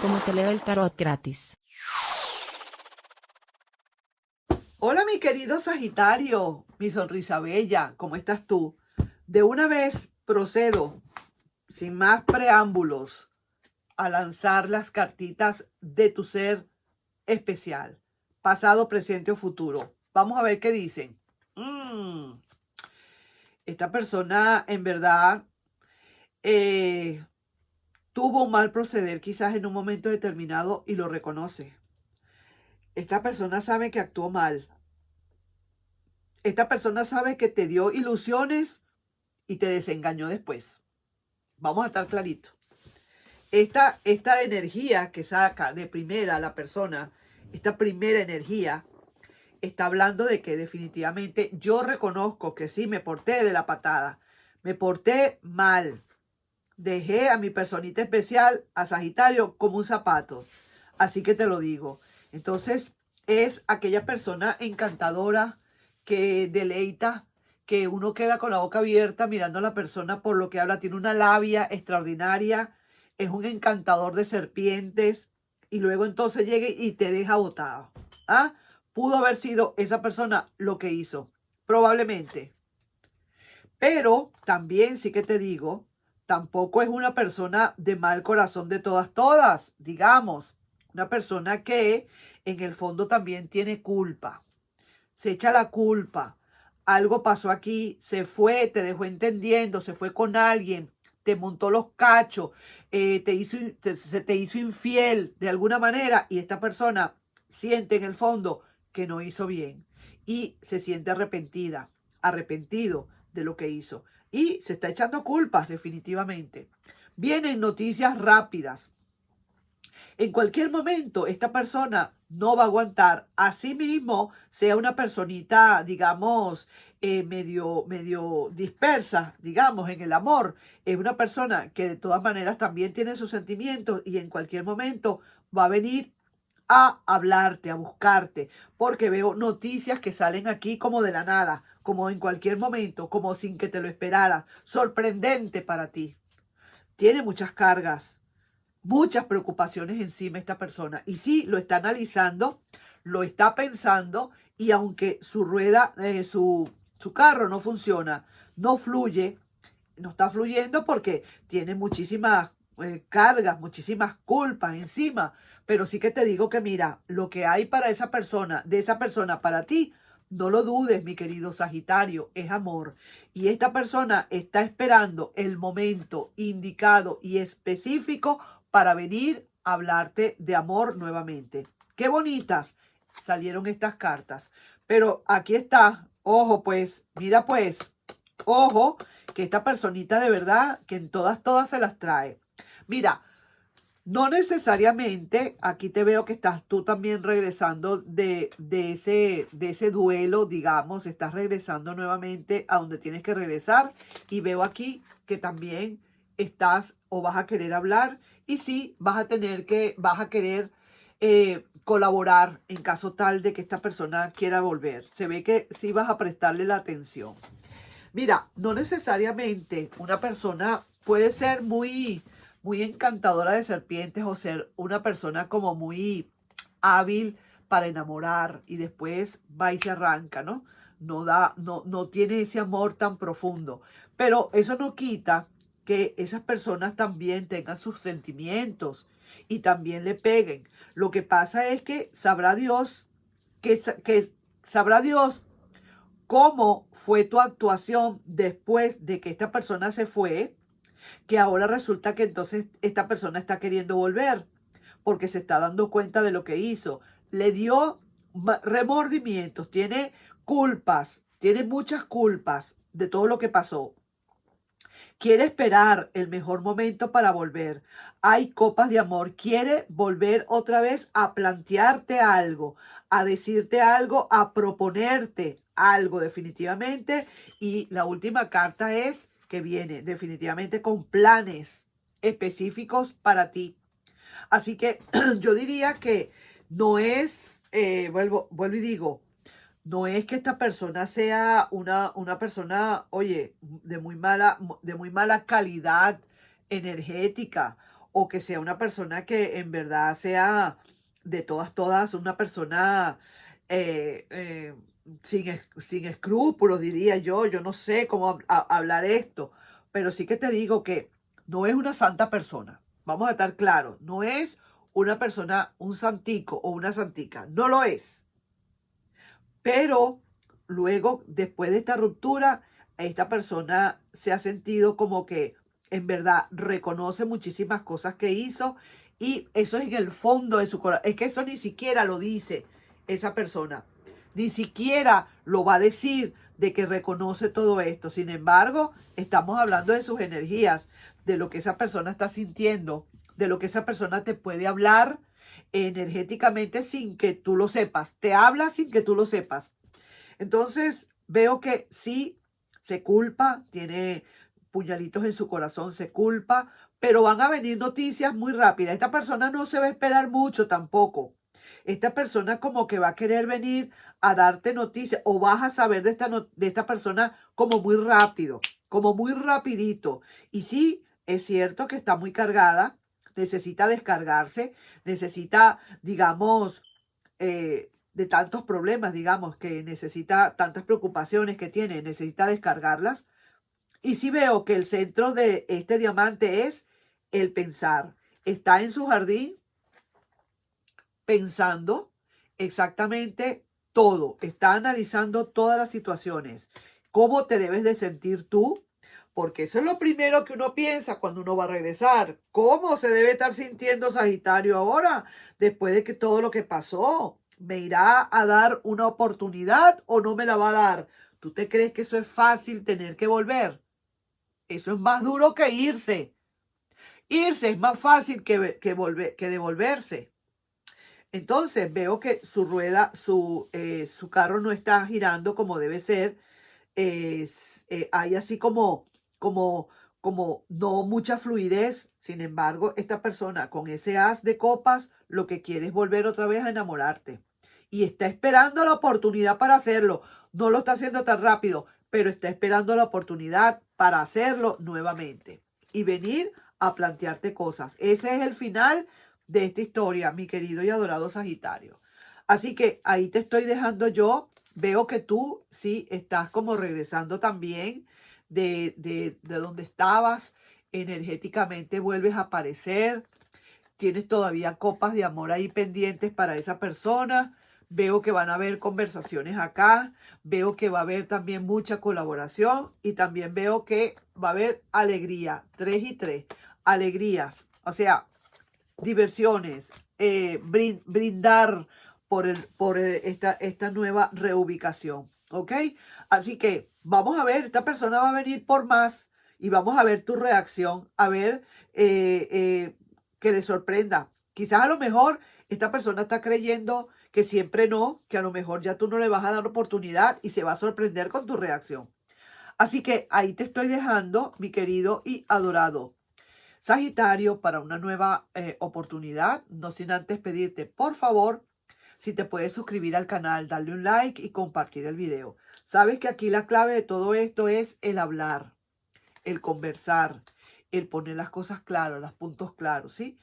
como te leo el tarot gratis. Hola mi querido Sagitario, mi sonrisa bella, ¿cómo estás tú? De una vez procedo, sin más preámbulos, a lanzar las cartitas de tu ser especial, pasado, presente o futuro. Vamos a ver qué dicen. Esta persona en verdad tuvo un mal proceder quizás en un momento determinado y lo reconoce. Esta persona sabe que actuó mal. Esta persona sabe que te dio ilusiones y te desengañó después. Vamos a estar clarito. Esta energía que saca de primera la persona, esta primera energía, está hablando de que definitivamente yo reconozco que sí me porté de la patada, me porté mal, dejé a mi personita especial, a Sagitario, como un zapato. Así que te lo digo. Entonces es aquella persona encantadora que deleita, que uno queda con la boca abierta mirando a la persona por lo que habla. Tiene una labia extraordinaria, es un encantador de serpientes y luego entonces llega y te deja botado. ¿Ah? Pudo haber sido esa persona lo que hizo, probablemente. Pero también sí que te digo, tampoco es una persona de mal corazón de todas, digamos. Una persona que en el fondo también tiene culpa. Se echa la culpa. Algo pasó aquí, se fue, te dejó entendiendo, se fue con alguien, te montó los cachos, se te hizo infiel de alguna manera y esta persona siente en el fondo que no hizo bien y se siente arrepentido de lo que hizo y se está echando culpas definitivamente. Vienen noticias rápidas. En cualquier momento esta persona no va a aguantar. Asimismo, sea una personita, digamos, medio dispersa, digamos, en el amor. Es una persona que de todas maneras también tiene sus sentimientos y en cualquier momento va a venir a hablarte, a buscarte, porque veo noticias que salen aquí como de la nada, como en cualquier momento, como sin que te lo esperaras. Sorprendente para ti. Tiene muchas cargas, muchas preocupaciones encima esta persona. Y sí, lo está analizando, lo está pensando y aunque su rueda, su carro no funciona, no fluye, no está fluyendo porque tiene muchísimas cargas, muchísimas culpas encima. Pero sí que te digo que mira, lo que hay para esa persona, de esa persona para ti, no lo dudes, mi querido Sagitario, es amor. Y esta persona está esperando el momento indicado y específico para venir a hablarte de amor nuevamente. Qué bonitas salieron estas cartas. Pero aquí está, ojo pues, mira pues, ojo, que esta personita de verdad, que en todas se las trae. Mira, no necesariamente, aquí te veo que estás tú también regresando de ese duelo, digamos, estás regresando nuevamente a donde tienes que regresar y veo aquí que también estás o vas a querer hablar y sí, vas a querer colaborar en caso tal de que esta persona quiera volver. Se ve que sí vas a prestarle la atención. Mira, no necesariamente una persona puede ser muy encantadora de serpientes o ser una persona como muy hábil para enamorar y después va y se arranca, ¿no? No tiene ese amor tan profundo. Pero eso no quita que esas personas también tengan sus sentimientos y también le peguen. Lo que pasa es que que sabrá Dios cómo fue tu actuación después de que esta persona se fue, que ahora resulta que entonces esta persona está queriendo volver porque se está dando cuenta de lo que hizo. Le dio remordimientos, tiene culpas, tiene muchas culpas de todo lo que pasó. Quiere esperar el mejor momento para volver. Hay copas de amor. Quiere volver otra vez a plantearte algo, a decirte algo, a proponerte algo definitivamente. Y la última carta es que viene definitivamente con planes específicos para ti. Así que yo diría que no es, vuelvo y digo, no es que esta persona sea una persona, oye, de muy mala calidad energética o que sea una persona que en verdad sea de todas, una persona eh, eh, sin escrúpulos, diría yo no sé cómo hablar esto, pero sí que te digo que no es una santa persona, vamos a estar claros, no es una persona, un santico o una santica, no lo es, pero luego, después de esta ruptura, esta persona se ha sentido como que en verdad reconoce muchísimas cosas que hizo y eso es en el fondo de su corazón. Es que eso ni siquiera lo dice esa persona. Ni siquiera lo va a decir de que reconoce todo esto. Sin embargo, estamos hablando de sus energías, de lo que esa persona está sintiendo, de lo que esa persona te puede hablar energéticamente sin que tú lo sepas. Te habla sin que tú lo sepas. Entonces veo que sí, se culpa, tiene puñalitos en su corazón, se culpa, pero van a venir noticias muy rápidas. Esta persona no se va a esperar mucho tampoco. Esta persona como que va a querer venir a darte noticias o vas a saber de esta persona como muy rápido, como muy rapidito. Y sí, es cierto que está muy cargada, necesita descargarse, necesita, digamos, de tantos problemas, digamos, que necesita, tantas preocupaciones que tiene, necesita descargarlas. Y si veo que el centro de este diamante es el pensar. Está en su jardín pensando exactamente todo. Está analizando todas las situaciones. ¿Cómo te debes de sentir tú? Porque eso es lo primero que uno piensa cuando uno va a regresar. ¿Cómo se debe estar sintiendo Sagitario ahora después de que todo lo que pasó? ¿Me irá a dar una oportunidad o no me la va a dar? ¿Tú te crees que eso es fácil tener que volver? Eso es más duro que irse. Irse es más fácil que devolverse. Entonces veo que su rueda, su carro no está girando como debe ser. Hay así como, como no mucha fluidez. Sin embargo, esta persona con ese as de copas lo que quiere es volver otra vez a enamorarte. Y está esperando la oportunidad para hacerlo. No lo está haciendo tan rápido, pero está esperando la oportunidad para hacerlo nuevamente. Y venir a plantearte cosas. Ese es el final de esta historia, mi querido y adorado Sagitario. Así que ahí te estoy dejando yo. Veo que tú sí estás como regresando también de donde estabas. Energéticamente vuelves a aparecer. Tienes todavía copas de amor ahí pendientes para esa persona. Veo que van a haber conversaciones acá. Veo que va a haber también mucha colaboración. Y también veo que va a haber alegría. 3 y 3. Alegrías. O sea, diversiones, brindar esta nueva reubicación, ¿ok? Así que vamos a ver, esta persona va a venir por más y vamos a ver tu reacción, a ver que le sorprenda. Quizás a lo mejor esta persona está creyendo que siempre no, que a lo mejor ya tú no le vas a dar oportunidad y se va a sorprender con tu reacción. Así que ahí te estoy dejando, mi querido y adorado Sagitario, para una nueva oportunidad, no sin antes pedirte, por favor, si te puedes suscribir al canal, darle un like y compartir el video. Sabes que aquí la clave de todo esto es el hablar, el conversar, el poner las cosas claras, los puntos claros, ¿sí?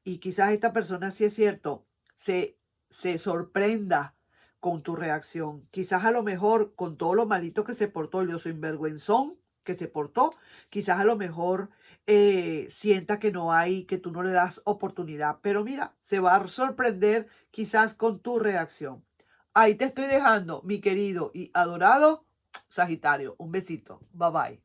Y quizás esta persona, sí es cierto, se sorprenda con tu reacción. Quizás a lo mejor con todo lo malito que se portó, yo soy sinvergüenzón que se portó, quizás a lo mejor sienta que no hay, que tú no le das oportunidad. Pero mira, se va a sorprender quizás con tu reacción. Ahí te estoy dejando, mi querido y adorado Sagitario. Un besito. Bye bye.